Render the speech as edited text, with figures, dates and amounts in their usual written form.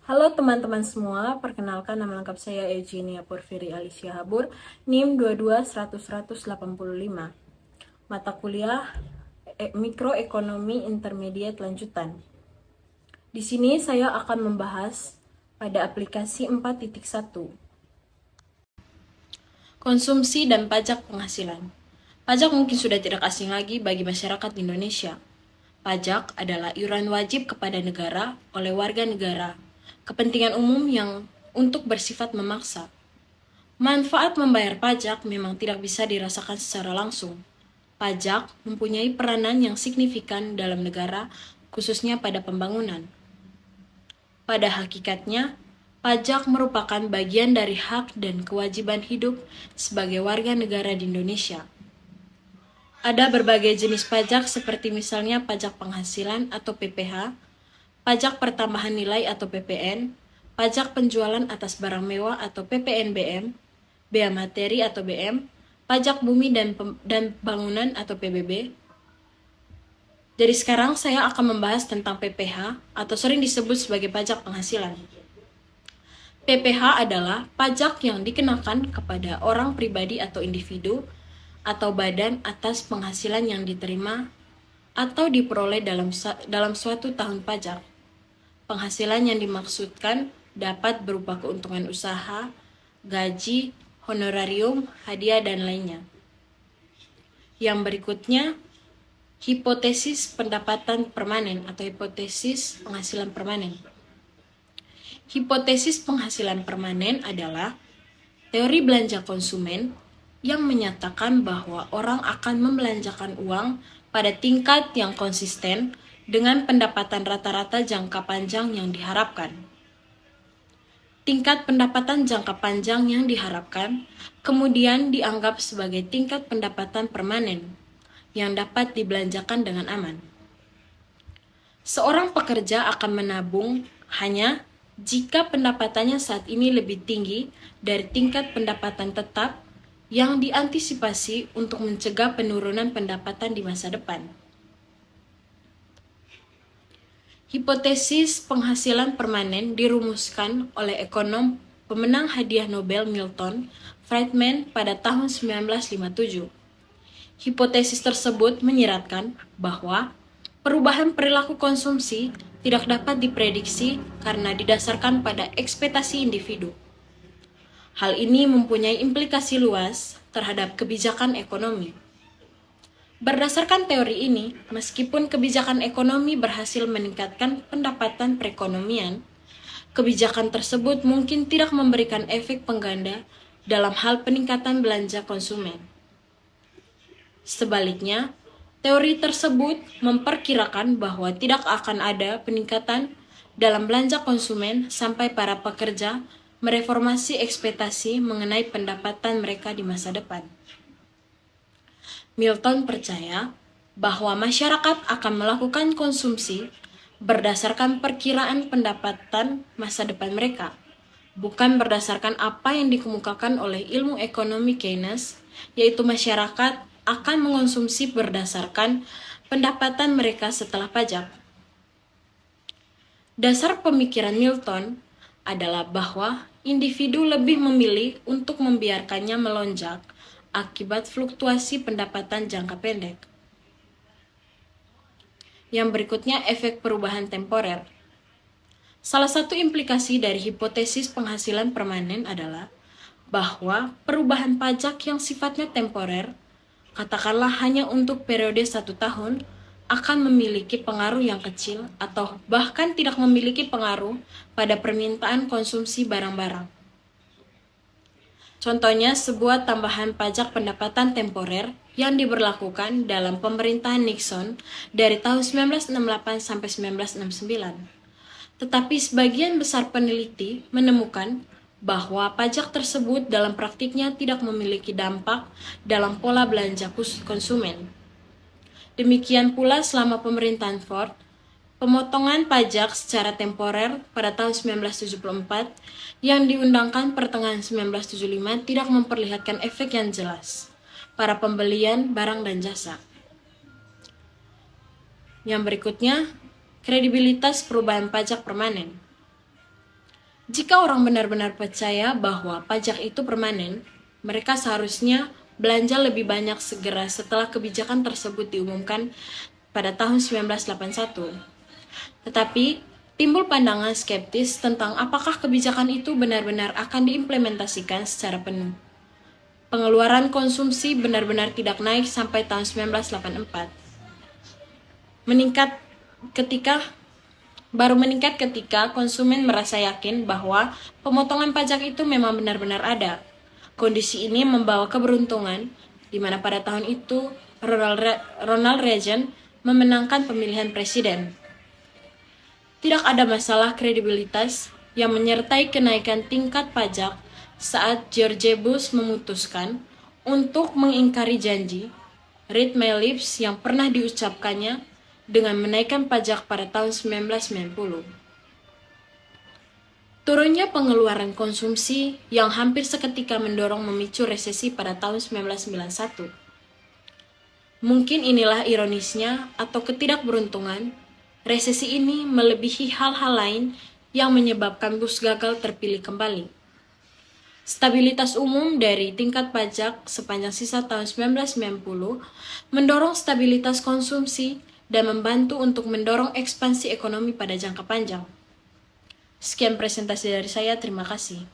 Halo teman-teman semua, perkenalkan nama lengkap saya Eugenia Porfiri Alicia Habur, NIM 22 100 185. Mata kuliah Mikroekonomi Intermediate Lanjutan. Di sini saya akan membahas pada aplikasi 4.1. Konsumsi dan pajak penghasilan. Pajak mungkin sudah tidak asing lagi bagi masyarakat Indonesia. Pajak adalah iuran wajib kepada negara oleh warga negara, kepentingan umum yang untuk bersifat memaksa. Manfaat membayar pajak memang tidak bisa dirasakan secara langsung. Pajak mempunyai peranan yang signifikan dalam negara, khususnya pada pembangunan. Pada hakikatnya, pajak merupakan bagian dari hak dan kewajiban hidup sebagai warga negara di Indonesia. Ada berbagai jenis pajak seperti misalnya pajak penghasilan atau PPH, pajak pertambahan nilai atau PPN, pajak penjualan atas barang mewah atau PPNBM, bea materi atau BM, pajak bumi dan bangunan atau PBB. Jadi sekarang saya akan membahas tentang PPH atau sering disebut sebagai pajak penghasilan. PPH adalah pajak yang dikenakan kepada orang pribadi atau individu atau badan atas penghasilan yang diterima atau diperoleh dalam suatu tahun pajak. Penghasilan yang dimaksudkan dapat berupa keuntungan usaha, gaji, honorarium, hadiah, dan lainnya. Yang berikutnya, hipotesis pendapatan permanen atau hipotesis penghasilan permanen. Hipotesis penghasilan permanen adalah teori belanja konsumen yang menyatakan bahwa orang akan membelanjakan uang pada tingkat yang konsisten dengan pendapatan rata-rata jangka panjang yang diharapkan. Tingkat pendapatan jangka panjang yang diharapkan kemudian dianggap sebagai tingkat pendapatan permanen yang dapat dibelanjakan dengan aman. Seorang pekerja akan menabung hanya jika pendapatannya saat ini lebih tinggi dari tingkat pendapatan tetap yang diantisipasi untuk mencegah penurunan pendapatan di masa depan. Hipotesis penghasilan permanen dirumuskan oleh ekonom pemenang hadiah Nobel Milton Friedman pada tahun 1957. Hipotesis tersebut menyiratkan bahwa perubahan perilaku konsumsi tidak dapat diprediksi karena didasarkan pada ekspektasi individu. Hal ini mempunyai implikasi luas terhadap kebijakan ekonomi. Berdasarkan teori ini, meskipun kebijakan ekonomi berhasil meningkatkan pendapatan perekonomian, kebijakan tersebut mungkin tidak memberikan efek pengganda dalam hal peningkatan belanja konsumen. Sebaliknya, teori tersebut memperkirakan bahwa tidak akan ada peningkatan dalam belanja konsumen sampai para pekerja mereformasi ekspektasi mengenai pendapatan mereka di masa depan. Milton percaya bahwa masyarakat akan melakukan konsumsi berdasarkan perkiraan pendapatan masa depan mereka, bukan berdasarkan apa yang dikemukakan oleh ilmu ekonomi Keynes, yaitu masyarakat akan mengonsumsi berdasarkan pendapatan mereka setelah pajak. Dasar pemikiran Milton adalah bahwa individu lebih memilih untuk membiarkannya melonjak akibat fluktuasi pendapatan jangka pendek. Yang berikutnya, efek perubahan temporer. Salah satu implikasi dari hipotesis penghasilan permanen adalah bahwa perubahan pajak yang sifatnya temporer, katakanlah hanya untuk periode 1 tahun, akan memiliki pengaruh yang kecil atau bahkan tidak memiliki pengaruh pada permintaan konsumsi barang-barang. Contohnya, sebuah tambahan pajak pendapatan temporer yang diberlakukan dalam pemerintahan Nixon dari tahun 1968 sampai 1969. Tetapi sebagian besar peneliti menemukan bahwa pajak tersebut dalam praktiknya tidak memiliki dampak dalam pola belanja konsumen. Demikian pula selama pemerintahan Ford, pemotongan pajak secara temporer pada tahun 1974 yang diundangkan pertengahan 1975 tidak memperlihatkan efek yang jelas pada pembelian barang dan jasa. Yang berikutnya, kredibilitas perubahan pajak permanen. Jika orang benar-benar percaya bahwa pajak itu permanen, mereka seharusnya belanja lebih banyak segera setelah kebijakan tersebut diumumkan pada tahun 1981. Tetapi, timbul pandangan skeptis tentang apakah kebijakan itu benar-benar akan diimplementasikan secara penuh. Pengeluaran konsumsi benar-benar tidak naik sampai tahun 1984. Baru meningkat ketika konsumen merasa yakin bahwa pemotongan pajak itu memang benar-benar ada. Kondisi ini membawa keberuntungan, di mana pada tahun itu Ronald Reagan memenangkan pemilihan presiden. Tidak ada masalah kredibilitas yang menyertai kenaikan tingkat pajak saat George Bush memutuskan untuk mengingkari janji "Read My Lips" yang pernah diucapkannya dengan menaikkan pajak pada tahun 1990. Turunnya pengeluaran konsumsi yang hampir seketika mendorong memicu resesi pada tahun 1991. Mungkin inilah ironisnya atau ketidakberuntungan, resesi ini melebihi hal-hal lain yang menyebabkan Bush gagal terpilih kembali. Stabilitas umum dari tingkat pajak sepanjang sisa tahun 1990 mendorong stabilitas konsumsi dan membantu untuk mendorong ekspansi ekonomi pada jangka panjang. Sekian presentasi dari saya, terima kasih.